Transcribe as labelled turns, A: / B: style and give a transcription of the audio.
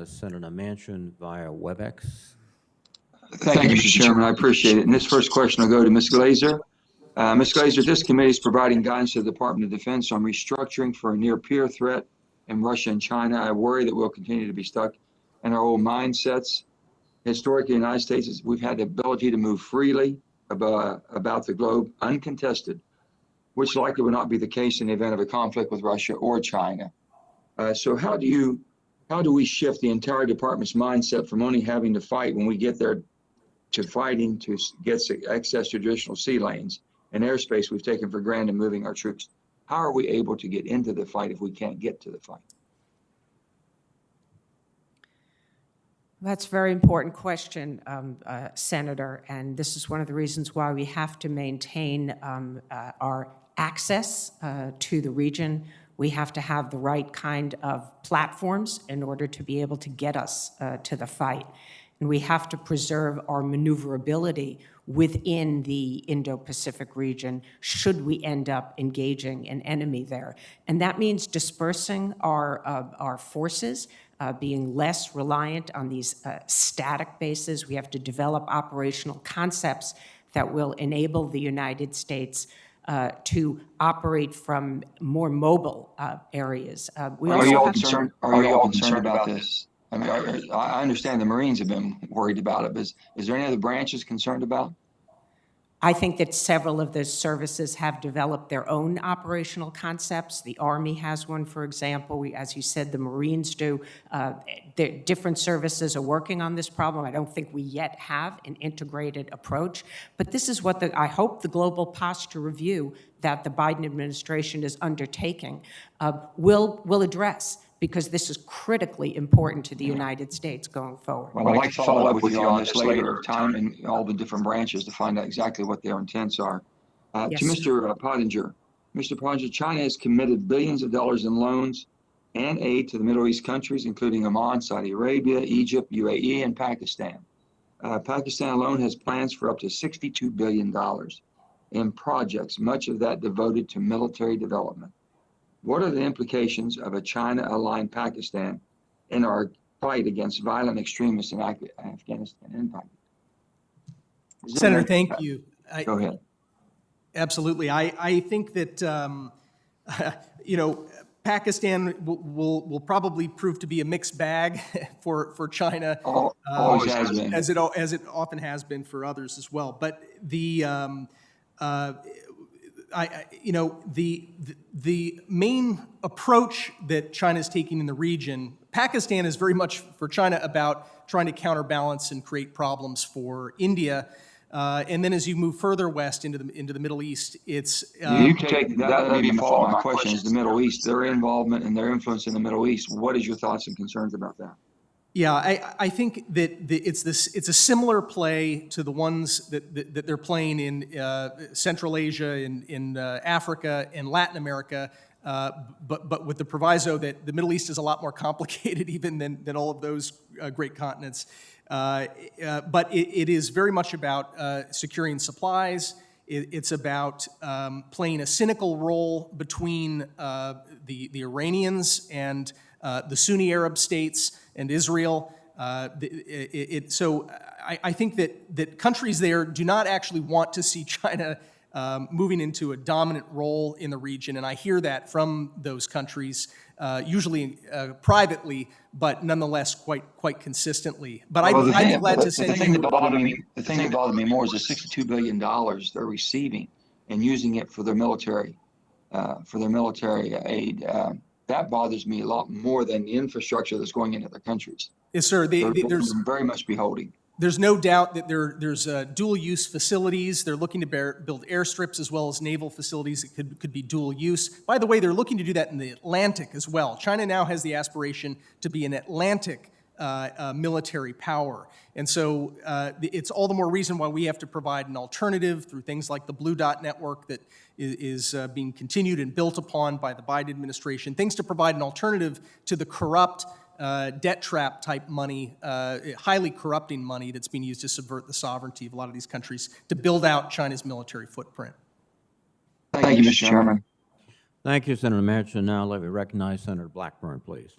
A: Senator Manchin via WebEx.
B: Thank you, Mr. Chairman. I appreciate it. And this first question will go to Ms. Glazer. Ms. Glazer, this committee is providing guidance to the Department of Defense on restructuring for a near-peer threat in Russia and China. I worry that we'll continue to be stuck in our old mindsets. Historically, in the United States, we've had the ability to move freely about the globe uncontested, which likely would not be the case in the event of a conflict with Russia or China. So how do we shift the entire department's mindset from only having to fight when we get there to fighting to get access to traditional sea lanes and airspace we've taken for granted moving our troops? How are we able to get into the fight if we can't get to the fight?
C: That's a very important question, Senator, and this is one of the reasons why we have to maintain our access to the region. We have to have the right kind of platforms in order to be able to get us to the fight. And we have to preserve our maneuverability within the Indo-Pacific region should we end up engaging an enemy there. And that means dispersing our forces, being less reliant on these static bases. We have to develop operational concepts that will enable the United States to operate from more mobile areas.
B: Are you all concerned about this? I mean, I understand the Marines have been worried about it, but is there any other branches concerned about?
C: I think that several of the services have developed their own operational concepts. The Army has one, for example. As you said, the Marines do. Different services are working on this problem. I don't think we yet have an integrated approach. But this is what I hope the global posture review that the Biden administration is undertaking will address, because this is critically important to the United States going forward.
B: Well, I'd like to follow up with you on this later time and all the different branches to find out exactly what their intents are. Yes. To Mr. Pottinger. Mr. Pottinger, China has committed billions of dollars in loans and aid to the Middle East countries, including Oman, Saudi Arabia, Egypt, UAE, and Pakistan. Pakistan alone has plans for up to $62 billion in projects, much of that devoted to military development. What are the implications of a China-aligned Pakistan in our fight against violent extremists in Afghanistan and Pakistan?
D: Senator, thank you.
B: Go ahead.
D: Absolutely. I think that, Pakistan will probably prove to be a mixed bag for China,
B: always has been,
D: as it often has been for others as well. But the main approach that China is taking in the region, Pakistan is very much for China about trying to counterbalance and create problems for India. And then as you move further west into the Middle East, it's...
B: you take that, let me follow my question, is the Middle East, their involvement and their influence in the Middle East. What is your thoughts and concerns about that?
D: Yeah, I think that it's a similar play to the ones that they're playing in Central Asia, in Africa, and Latin America, but with the proviso that the Middle East is a lot more complicated even than all of those great continents. But it is very much about securing supplies. It's about playing a cynical role between the Iranians and the Sunni Arab states and Israel. So I think that countries there do not actually want to see China moving into a dominant role in the region, and I hear that from those countries, usually privately, but nonetheless quite consistently. But I'd be glad to say
B: the thing that bothered me more is the $62 billion they're receiving and using it for their military aid. That bothers me a lot more than the infrastructure that's going into their countries.
D: Yes, sir.
B: There's very much beholding.
D: There's no doubt that there's dual-use facilities. They're looking to build airstrips as well as naval facilities that could be dual-use. By the way, they're looking to do that in the Atlantic as well. China now has the aspiration to be an Atlantic military power. And so it's all the more reason why we have to provide an alternative through things like the Blue Dot Network that is being continued and built upon by the Biden administration, things to provide an alternative to the corrupt debt trap type money, highly corrupting money that's being used to subvert the sovereignty of a lot of these countries to build out China's military footprint.
B: Thank you, Mr. Chairman.
A: Thank you, Senator Manchin. Now let me recognize Senator Blackburn, please.